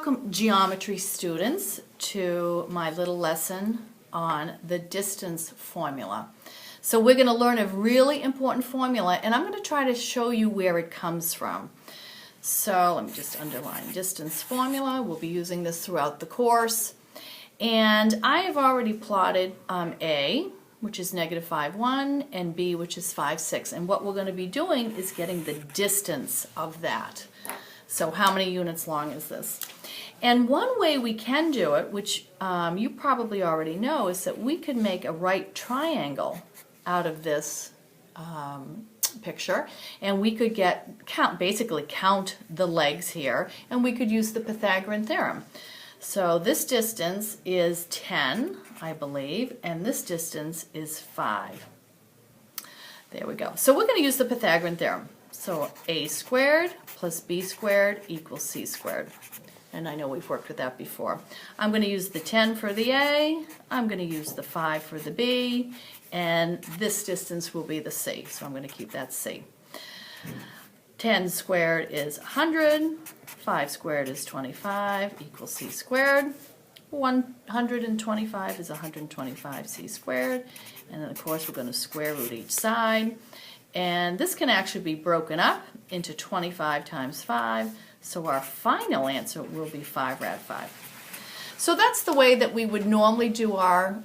Welcome, geometry students, to my little lesson on the distance formula. So we're going to learn a really important formula, and I'm going to try to show you where it comes from. So let me just underline distance formula. We'll be using this throughout the course. And I have already plotted A, which is -5, 1, and B, which is 5, 6. And what we're going to be doing is getting the distance of that. So how many units long is this? And one way we can do it, which you probably already know, is that we could make a right triangle out of this picture, and we could basically count the legs here, and we could use the Pythagorean theorem. So this distance is 10, I believe, and this distance is 5. There we go. So we're going to use the Pythagorean theorem. So a squared plus b squared equals c squared. And I know we've worked with that before. I'm going to use the 10 for the a, I'm going to use the 5 for the b, and this distance will be the c. So I'm going to keep that c. 10 squared is 100, 5 squared is 25, equals c squared. 125 is 125 c squared. And then of course we're going to square root each side. And this can actually be broken up into 25 times 5, so our final answer will be 5 rad 5. So that's the way that we would normally do our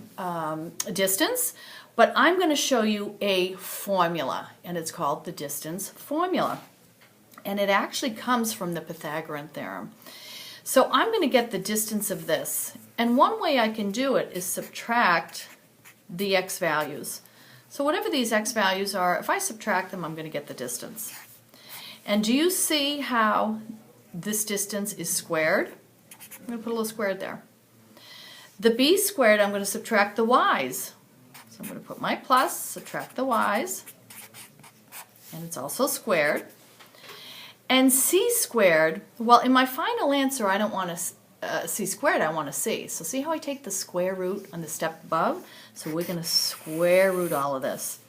distance, but I'm going to show you a formula, and it's called the distance formula. And it actually comes from the Pythagorean theorem. So I'm going to get the distance of this, and one way I can do it is subtract the x values. So whatever these x values are, if I subtract them, I'm going to get the distance. And do you see how this distance is squared? I'm going to put a little squared there. The b squared, I'm going to subtract the y's. So I'm going to put my plus, subtract the y's, and it's also squared. And c squared, well, in my final answer, I don't want c squared, I want a c. So see how I take the square root on the step above? So we're going to square root all of this.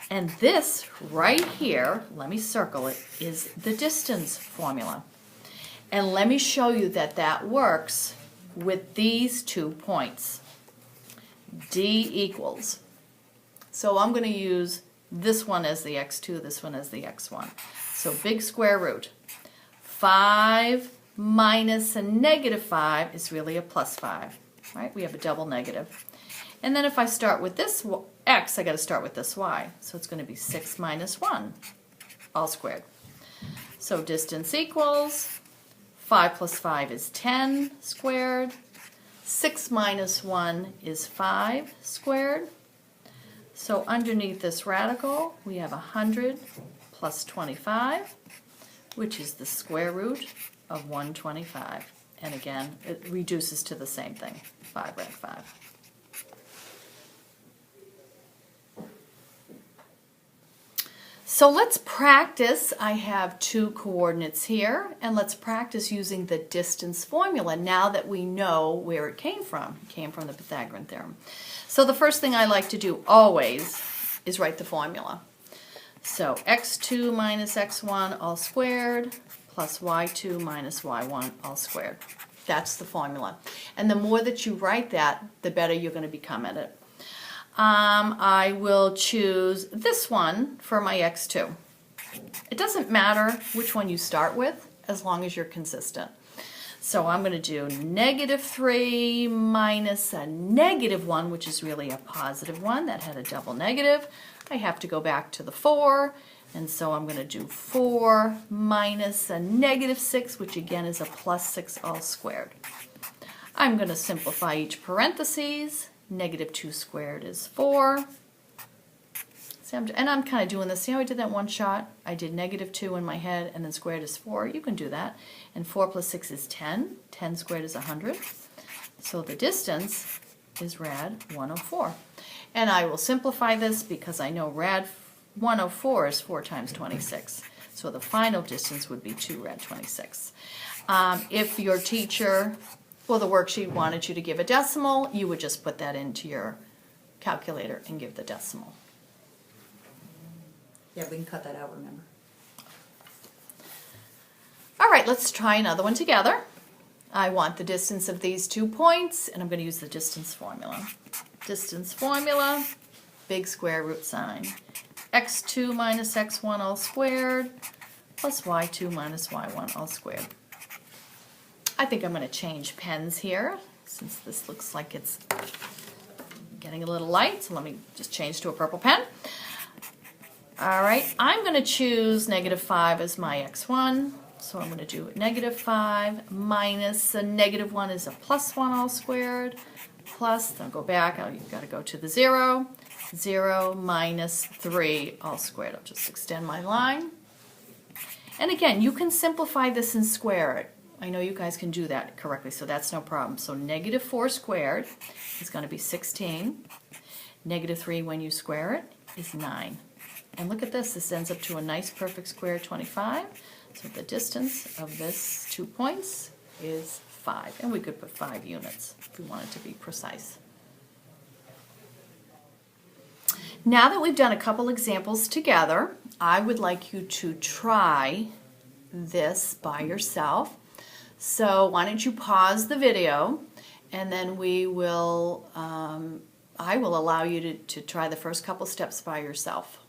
And this right here, let me circle it, is the distance formula. And let me show you that that works with these 2 points. D equals. So I'm going to use this one as the x2, this one as the x1. So big square root. 5 minus a -5 is really a +5, right? We have a double negative. And then if I start with this x, I got to start with this y. So it's going to be 6 minus 1, all squared. So distance equals 5 plus 5 is 10 squared. 6 minus 1 is 5 squared. So underneath this radical, we have 100 plus 25, which is the square root of 125. And again, it reduces to the same thing, 5 rad 5. So let's practice. I have 2 coordinates here, and let's practice using the distance formula now that we know where it came from. It came from the Pythagorean theorem. So the first thing I like to do always is write the formula. So x2 minus x1 all squared plus y2 minus y1 all squared. That's the formula. And the more that you write that, the better you're going to become at it. I will choose this one for my x2. It doesn't matter which one you start with as long as you're consistent. So I'm going to do -3 minus a -1, which is really a +1. That had a double negative. I have to go back to the 4, and so I'm going to do 4 minus a -6, which again is a +6 all squared. I'm going to simplify each parentheses. -2 squared is 4. See, I'm kind of doing this. See how I did that one shot? I did -2 in my head, and then squared is 4. You can do that. And 4 plus 6 is 10. 10 squared is 100. So the distance is rad 104. And I will simplify this because I know rad 104 is 4 times 26. So the final distance would be 2 rad 26. If your teacher, well, the worksheet wanted you to give a decimal, you would just put that into your calculator and give the decimal. Yeah, we can cut that out, remember. All right, let's try another one together. I want the distance of these 2 points, and I'm going to use the distance formula. Distance formula, big square root sign. x2 minus x1 all squared plus y2 minus y1 all squared. I think I'm going to change pens here since this looks like it's getting a little light, so let me just change to a purple pen. All right, I'm going to choose -5 as my x1, so I'm going to do -5 minus a -1 is a +1 all squared, plus, then go back, you've got to go to the 0, 0 minus 3 all squared. I'll just extend my line. And again, you can simplify this and square it. I know you guys can do that correctly, so that's no problem. So -4 squared is going to be 16. -3 when you square it is 9. And look at this, this ends up to a nice perfect square, 25. So the distance of this 2 points is 5. And we could put 5 units if we wanted to be precise. Now that we've done a couple examples together, I would like you to try this by yourself. So why don't you pause the video, and then we will, I will allow you to try the first couple steps by yourself.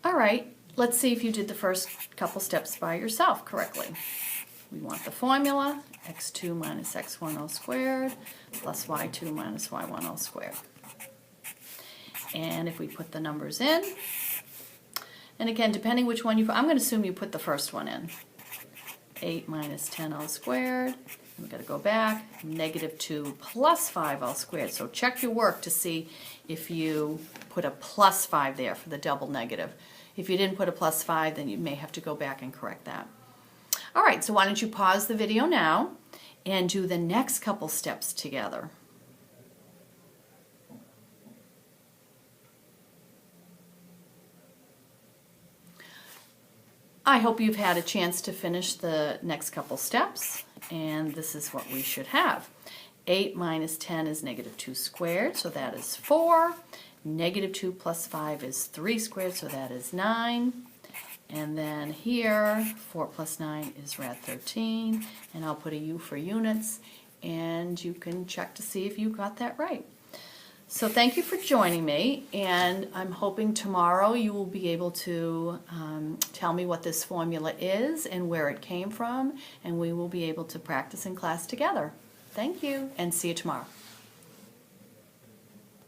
All right, let's see if you did the first couple steps by yourself correctly. We want the formula, x2 minus x1 all squared plus y2 minus y1 all squared. And if we put the numbers in, and again, depending which one you put, I'm going to assume you put the first one in. 8 minus 10 all squared. We've got to go back. -2 plus 5 all squared. So check your work to see if you put a plus 5 there for the double negative. If you didn't put a plus 5, then you may have to go back and correct that. All right, so why don't you pause the video now and do the next couple steps together. I hope you've had a chance to finish the next couple steps, and this is what we should have. 8 minus 10 is -2 squared, so that is 4. -2 plus 5 is 3 squared, so that is 9. And then here, 4 plus 9 is rad 13, and I'll put a U for units, and you can check to see if you got that right. So thank you for joining me, and I'm hoping tomorrow you will be able to tell me what this formula is and where it came from, and we will be able to practice in class together. Thank you, and see you tomorrow.